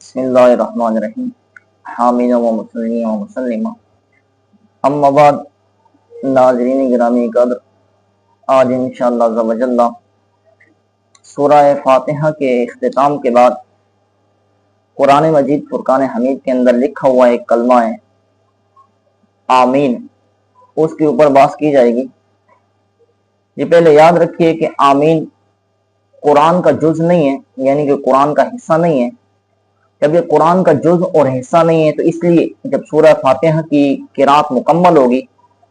بسم اللہ الرحمن الرحیم حامین و مسلمین و مسلمہ اما بعد ناظرین گرامی قدر، آج انشاءاللہ عز و جل سورہ فاتحہ کے اختتام کے بعد قرآن مجید فرقان حمید کے اندر لکھا ہوا ایک کلمہ ہے آمین، اس کے اوپر بحث کی جائے گی۔ یہ پہلے یاد رکھیے کہ آمین قرآن کا جز نہیں ہے، یعنی کہ قرآن کا حصہ نہیں ہے۔ جب یہ قرآن کا جز اور حصہ نہیں ہے تو اس لیے جب سورہ فاتحہ کی قرات مکمل ہوگی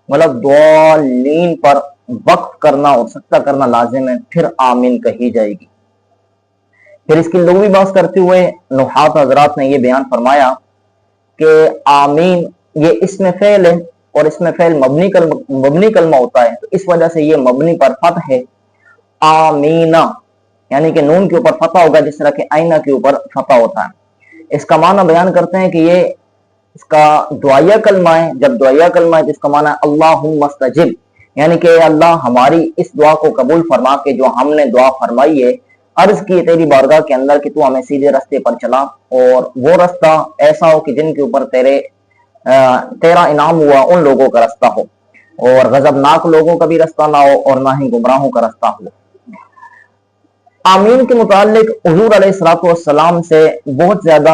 مطلب ضالین پر وقف کرنا اور سکتہ کرنا لازم ہے، پھر آمین کہی جائے گی۔ پھر اس کی لغوی بحث کرتے ہوئے نحات حضرات نے یہ بیان فرمایا کہ آمین یہ اسم فعل ہے اور اسم فعل مبنی کلمہ ہوتا ہے، تو اس وجہ سے یہ مبنی پر فتح ہے آمینہ، یعنی کہ نون کے اوپر فتح ہوگا جس طرح کہ آئینہ کے اوپر فتح ہوتا ہے۔ اس کا معنی بیان کرتے ہیں کہ یہ اس کا دعائیہ کلمہ ہے۔ جب دعائیہ کلمہ ہے تو اس کا معنی ہے اللہم استجب، یعنی کہ اللہ ہماری اس دعا کو قبول فرما کے جو ہم نے دعا فرمائی ہے، عرض کی تیری بارگاہ کے اندر کہ تو ہمیں سیدھے راستے پر چلا اور وہ راستہ ایسا ہو کہ جن کے اوپر تیرا انعام ہوا ان لوگوں کا راستہ ہو، اور غضبناک لوگوں کا بھی راستہ نہ ہو اور نہ ہی گمراہوں کا راستہ ہو۔ آمین کے متعلق حضور علیہ الصلوۃ والسلام سے بہت زیادہ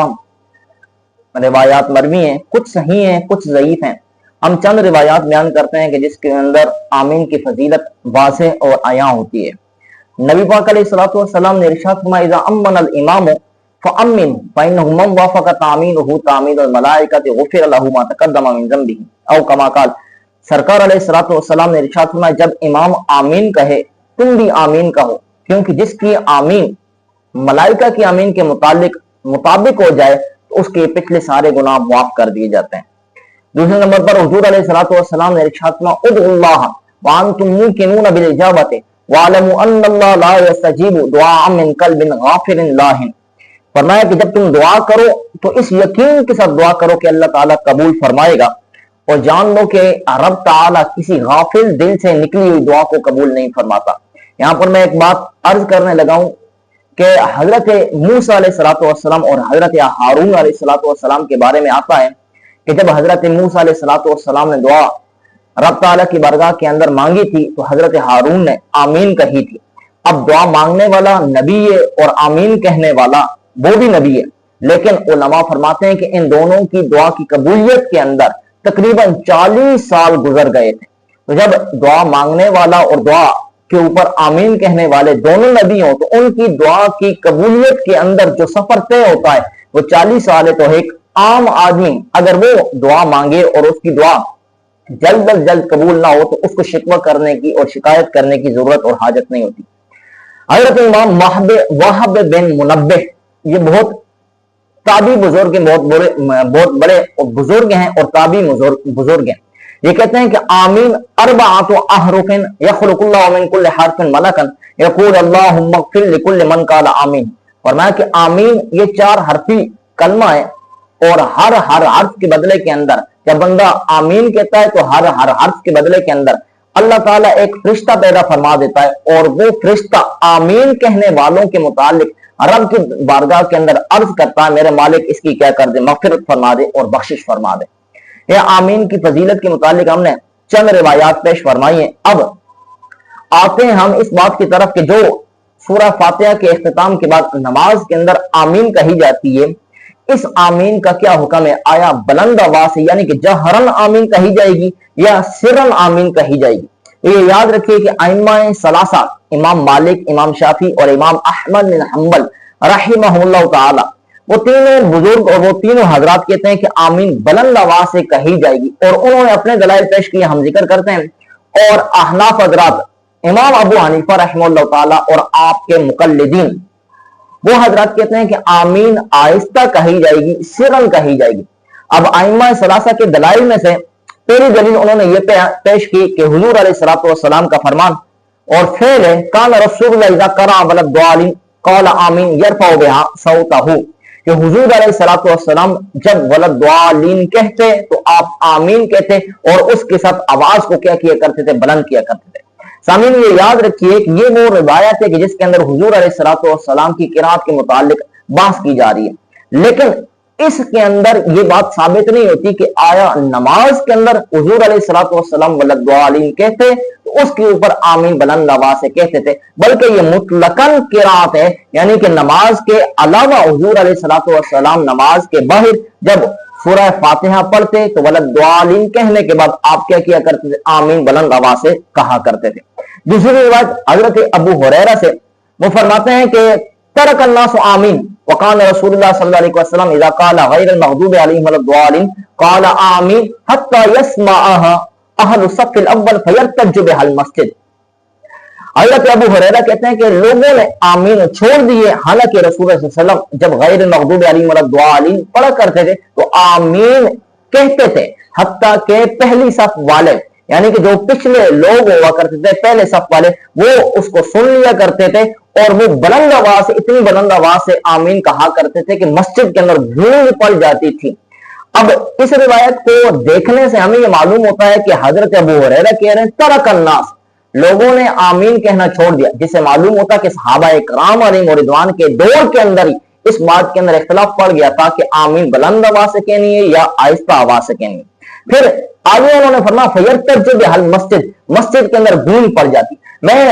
روایات مروی ہیں، کچھ صحیح ہیں کچھ ضعیف ہیں۔ ہم چند روایات بیان کرتے ہیں کہ جس کے اندر آمین کی فضیلت واضح اور عیاں ہوتی ہے۔ نبی پاک علیہ الصلوۃ والسلام نے ارشاد فرمایا اذا امن الامام فامن فانه من وافق تامینه تامین الملائکۃ غفر له ما تقدم من ذنبه او کما قال۔ سرکار علیہ الصلوۃ والسلام نے ارشاد فرمایا جب امام آمین کہے تم بھی آمین کہو، کیونکہ جس کی آمین ملائکہ کی آمین کے مطابق ہو جائے تو اس کے پچھلے سارے گناہ معاف کر دیے جاتے ہیں۔ دوسرے نمبر پر حضور علیہ الصلوۃ والسلام نے ارشاد فرمایا ادعوا اللہ وانتم موقنون بالاجابۃ واعلموا ان اللہ لا یستجیب دعاء من قلب غافل لاہ۔ فرمایا کہ جب تم دعا کرو تو اس یقین کے ساتھ دعا کرو کہ اللہ تعالیٰ قبول فرمائے گا، اور جان لو کہ رب تعالیٰ کسی غافل دل سے نکلی ہوئی دعا کو قبول نہیں فرماتا۔ یہاں پر میں ایک بات عرض کرنے لگا ہوں کہ حضرت موسیٰ علیہ الصلوۃ والسلام اور حضرت ہارون علیہ الصلوۃ والسلام کے بارے میں آتا ہے کہ جب حضرت موسیٰ علیہ الصلوۃ والسلام نے دعا رب تعالیٰ کی بارگاہ کے اندر مانگی تھی تو حضرت ہارون نے آمین کہی تھی۔ اب دعا مانگنے والا نبی ہے اور آمین کہنے والا وہ بھی نبی ہے، لیکن علماء فرماتے ہیں کہ ان دونوں کی دعا کی قبولیت کے اندر تقریباً 40 سال گزر گئے تھے۔ تو جب دعا مانگنے والا اور دعا کے اوپر آمین کہنے والے دونوں نبی ہوں تو ان کی دعا کی قبولیت کے اندر جو سفر طے ہوتا ہے وہ 40 سال ہے۔ تو ایک عام آدمی اگر وہ دعا مانگے اور اس کی دعا جلد از جلد قبول نہ ہو تو اس کو شکوہ کرنے کی اور شکایت کرنے کی ضرورت اور حاجت نہیں ہوتی۔ حضرت امام وہب بن منبہ یہ بہت تابعی بزرگ ہیں، بہت بڑے بزرگ ہیں اور تابعی بزرگ ہیں۔ یہ کہتے ہیں کہ آمین اربعۃ احرف یخلق اللہ من کل حرف ملکا یقول اللہم اغفر لکل من قال آمین۔ فرمایا کہ آمین یہ 4 حرفی کلمہ ہے اور ہر حرف کے بدلے کے اندر جب بندہ آمین کہتا ہے تو ہر حرف کے بدلے کے اندر اللہ تعالیٰ ایک فرشتہ پیدا فرما دیتا ہے، اور وہ فرشتہ آمین کہنے والوں کے متعلق رب کی بارگاہ کے اندر عرض کرتا ہے میرے مالک اس کی کیا کر دے، مغفرت فرما دے اور بخشش فرما دے۔ یہ آمین کی فضیلت کے متعلق ہم نے چند روایات پیش فرمائی ہیں۔ اب آتے ہیں ہم اس بات کی طرف کہ جو سورہ فاتحہ کے اختتام کے بعد نماز کے اندر آمین کہی جاتی ہے، اس آمین کا کیا حکم ہے؟ آیا بلند آواز سے یعنی کہ جہرن آمین کہی جائے گی یا سرن آمین کہی جائے گی؟ یہ یاد رکھیے کہ ائمہ ثلاثہ امام مالک، امام شافعی اور امام احمد بن حنبل رحمہ اللہ تعالی وہ تینوں بزرگ اور وہ تینوں حضرات کہتے ہیں کہ آمین بلند آواز سے کہی جائے گی، اور انہوں نے اپنے دلائل پیش کیے، ہم ذکر کرتے ہیں۔ اور احناف حضرات امام ابو حنیفہ رحمہ اللہ تعالی اور آپ کے مقلدین وہ حضرات کہتے ہیں کہ آمین آہستہ کہی جائے گی، سرن کہی جائے گی۔ اب ائمہ ثلاثہ کے دلائل میں سے پہلی دلیل انہوں نے یہ پیش کی کہ حضور علیہ الصلوۃ والسلام کا فرمان اور فعل ہے کان رسول اللہ اذا قرأ وللضالین قال آمین یرفع بها صوتہ، کہ حضور علیہ الصلوۃ والسلام جب وللضالین کہتے تو آپ آمین کہتے اور اس کے ساتھ آواز کو کیا کیا کرتے تھے؟ بلند کیا کرتے تھے۔ سامعین یہ یاد رکھیے کہ یہ وہ روایت ہے کہ جس کے اندر حضور علیہ الصلوۃ والسلام کی قرات کے متعلق بحث کی جا رہی ہے۔ لیکن اس کے اندر یہ بات ثابت نہیں ہوتی کہ آیا نماز کے اندر حضور علیہ الصلوۃ والسلام وللضالین کہتے تو اس کے اوپر آمین بلند آواز سے کہتے تھے، بلکہ یہ مطلقاً قرات ہے، یعنی کہ نماز کے علاوہ حضور علیہ الصلوۃ والسلام نماز کے باہر جب سورہ فاتحہ پڑھتے تو وللضالین کہنے کے بعد آپ کیا کرتے تھے؟ آمین بلند آواز سے کہا کرتے تھے۔ دوسری روایت حضرت ابو ہریرہ سے، وہ فرماتے ہیں کہ ترک الناس آمین وقال رسول اللہ صلی اللہ علیہ وسلم اذا قال غیر المغضوب علیہم ولا الضالین قال آمین حتی یسمعها اہل الصف الاول فیرتج بها المسجد۔ حضرت ابو ہریرہ کہتے ہیں کہ لوگوں نے آمین چھوڑ دیے، حالانکہ رسول اللہ صلی اللہ علیہ وسلم جب غیر المغضوب علیہم ولا الضالین پڑھا کرتے تھے تو آمین کہتے تھے، حتیٰ کہ پہلی صف والے یعنی کہ جو پچھلے لوگ ہوا کرتے تھے پہلے صف والے وہ اس کو سن لیا کرتے تھے، اور وہ بلند آواز سے، اتنی بلند آواز سے آمین کہا کرتے تھے کہ مسجد کے اندر گونج پڑ جاتی تھی۔ اب اس روایت کو دیکھنے سے ہمیں یہ معلوم ہوتا ہے کہ حضرت ابو ہریرہ کہہ رہے ہیں ترک الناس، لوگوں نے آمین کہنا چھوڑ دیا، جس سے معلوم ہوتا کہ صحابہ کرام علیہم رضوان کے دور کے اندر ہی اس بات کے اندر اختلاف پڑ گیا تھا کہ آمین بلند آواز سے کہنی ہے یا آہستہ آواز سے کہنی ہے۔ پھر آگے انہوں نے فرمایا فیرتج بها المسجد، مسجد کے اندر گونج پڑ جاتی۔ میں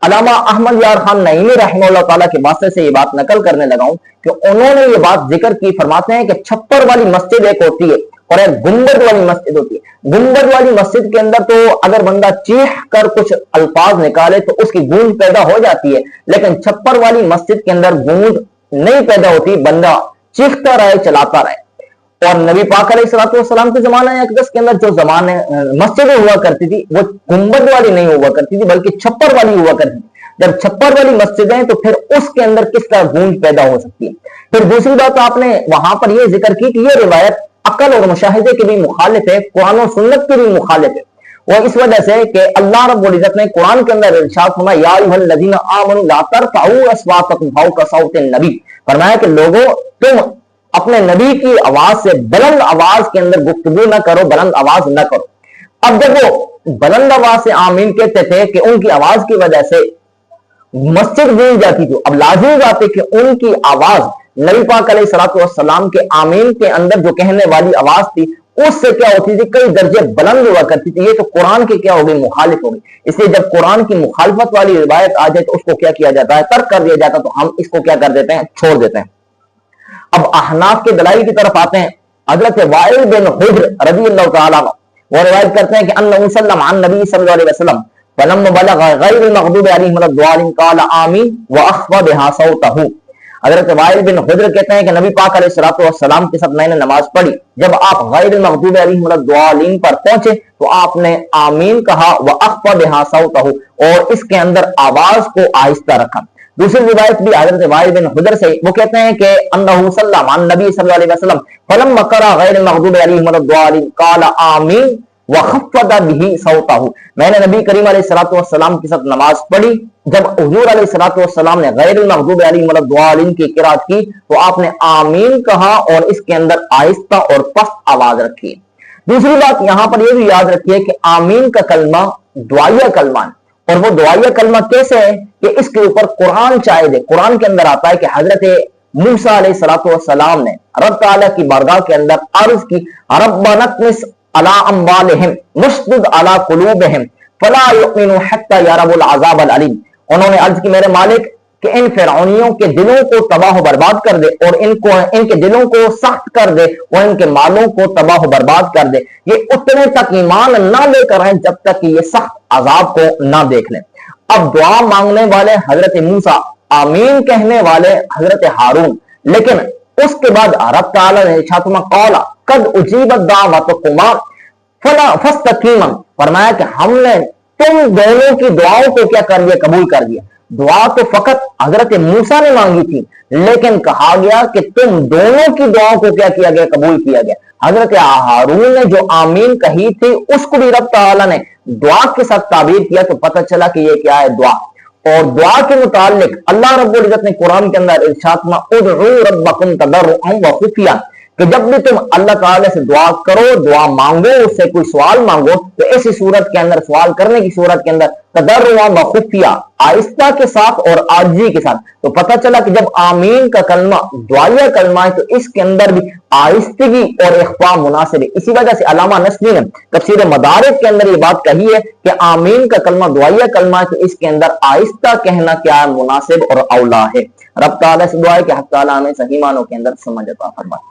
علامہ احمد یار خان نعیمی رحمہ اللہ تعالیٰ کے واسطے سے یہ بات نقل کرنے لگا ہوں کہ انہوں نے یہ بات ذکر کی، فرماتے ہیں کہ چھپر والی مسجد ایک ہوتی ہے اور ایک گنبد والی مسجد ہوتی ہے۔ گنبد والی مسجد کے اندر تو اگر بندہ چیخ کر کچھ الفاظ نکالے تو اس کی گونج پیدا ہو جاتی ہے، لیکن چھپر والی مسجد کے اندر گونج نہیں پیدا ہوتی، بندہ چیختا رہے چلاتا رہے۔ اور نبی پاک علیہ الصلوۃ والسلام کے زمانہ اقدس کے اندر جو زمانے مسجدیں ہوا کرتی تھی وہ گنبد والی نہیں ہوا کرتی تھی بلکہ چھپر والی ہوا کرتی تھی۔ جب چھپر والی مسجدیں تو پھر اس کے اندر کس طرح گونج پیدا ہو سکتی ہے۔ پھر دوسری بات آپ نے وہاں پر یہ ذکر کی کہ یہ روایت عقل اور مشاہدے کے بھی مخالف ہے، قرآن و سنت کے بھی مخالف ہے، وہ اس وجہ سے کہ اللہ رب العزت نے قرآن کے اندر ارشاد فرمایا یا ایھا الذین آمنوا لا ترفعوا اصواتکم فوق صوت النبی، فرمایا کہ لوگوں تم اپنے نبی کی آواز سے بلند آواز کے اندر گفتگو نہ کرو، بلند آواز نہ کرو۔ اب جب وہ بلند آواز سے آمین کہتے تھے کہ ان کی آواز کی وجہ سے مسجد گونج جاتی تھی، اب لازمی بات ہے کہ ان کی آواز نبی پاک علیہ الصلوۃ والسلام کے آمین کے اندر جو کہنے والی آواز تھی اس سے کیا ہوتی تھی، کئی درجے بلند ہوا کرتی تھی۔ یہ تو قرآن کے کیا ہوگی، مخالف ہوگی۔ اس لیے جب قرآن کی مخالفت والی روایت آ جائے تو اس کو کیا کیا جاتا ہے، ترک کر دیا جاتا ہے، تو ہم اس کو کیا کر دیتے ہیں، چھوڑ دیتے ہیں۔ اب احناف کے دلائل کی طرف آتے ہیں۔ حضرت وائل بن حجر رضی اللہ تعالیٰ عنہ وہ روایت کرتے ہیں کہ انہ سلم عن نبی صلی اللہ علیہ وسلم فلما بلغ غیر المغضوب علیہم ولا الضالین قال آمین واخفض بها صوته۔ حضرت وائل بن حجر کہتے ہیں کہ نبی پاک علیہ الصلوۃ والسلام کے ساتھ میں نے نماز پڑھی، جب آپ غیر المغضوب علیہم ولا الضالین پر پہنچے تو آپ نے آمین کہا واخفض بها صوته، اور اس کے اندر آواز کو آہستہ رکھا۔ دوسری روایت بھی حضرت وائل بن حجر سے، وہ کہتے ہیں کہ انہ صلی عن نبی صلی اللہ علیہ وسلم فلما قرأ غیر المغضوب علیہم ولا الضالین قال آمین وخفض به صوته، میں نے نبی کریم علیہ الصلوۃ والسلام کے ساتھ نماز پڑھی، جب حضور علیہ الصلوۃ والسلام نے غیر المغضوب علیہم ولا الضالین کی قرات کی تو آپ نے آمین کہا اور اس کے اندر آہستہ اور پست آواز رکھی۔ دوسری بات یہاں پر یہ بھی یاد رکھیے کہ آمین کا کلمہ دعائیہ کلمہ ہے، اور وہ دعائیہ کلمہ کیسے ہے کہ اس کے اوپر قرآن شاہد ہے۔ قرآن کے اندر آتا ہے کہ حضرت موسیٰ علیہ الصلوۃ والسلام نے رب تعالیٰ کی بارگاہ کے اندر عرض کی ربنا اطمس علی اموالہم واشدد علی قلوبہم فلا یؤمنوا حتی یروا العذاب العلیم، انہوں نے عرض کی میرے مالک کہ ان فرعونیوں کے دلوں کو تباہ و برباد کر دے اور ان کے دلوں کو سخت کر دے اور ان کے مالوں کو تباہ و برباد کر دے، یہ اتنے تک ایمان نہ لے کر ہیں جب تک کہ یہ سخت عذاب کو نہ دیکھ لیں۔ اب دعا مانگنے والے حضرت موسیٰ، آمین کہنے والے حضرت ہارون، لیکن اس کے بعد رب تعالیٰ نے ارشاد فرمایا قال قد اجیبت دعوتکما فاستقیما، فرمایا کہ ہم نے تم دونوں کی دعاؤں کو کیا کر لیا، قبول کر دیا۔ دعا تو فقط حضرت موسیٰ نے مانگی تھی، لیکن کہا گیا کہ تم دونوں کی دعاؤں کو کیا کیا گیا، قبول کیا گیا۔ حضرت ہارون نے جو آمین کہی تھی اس کو بھی رب تعالیٰ نے دعا کے ساتھ تعبیر کیا، تو پتہ چلا کہ یہ کیا ہے، دعا۔ اور دعا کے متعلق اللہ رب العزت نے قرآن کے اندر ارشاد فرمایا ادعوا ربکم تضرعا وخفیا، کہ جب بھی تم اللہ تعالی سے دعا کرو، دعا مانگو، اس سے کوئی سوال مانگو، تو ایسی صورت کے اندر، سوال کرنے کی صورت کے اندر تضرعا و خفیہ، آہستہ کے ساتھ اور عاجزی کے ساتھ. تو پتہ چلا کہ جب آمین کا کلمہ دعائیہ کلمہ ہے تو اس کے اندر بھی آہستگی اور اخفاء مناسب ہے. اسی وجہ سے علامہ نصفی نے تفسیر مدارک کے اندر یہ بات کہی ہے کہ آمین کا کلمہ دعائیہ کلمہ ہے تو اس کے اندر آہستہ کہنا کیا ہے؟ مناسب اور اولا ہے. رب تعالیٰ سے دعا ہے کہ حق تعالیٰ ہمیں صحیح معنوں کے اندر سمجھ عطا فرمائے.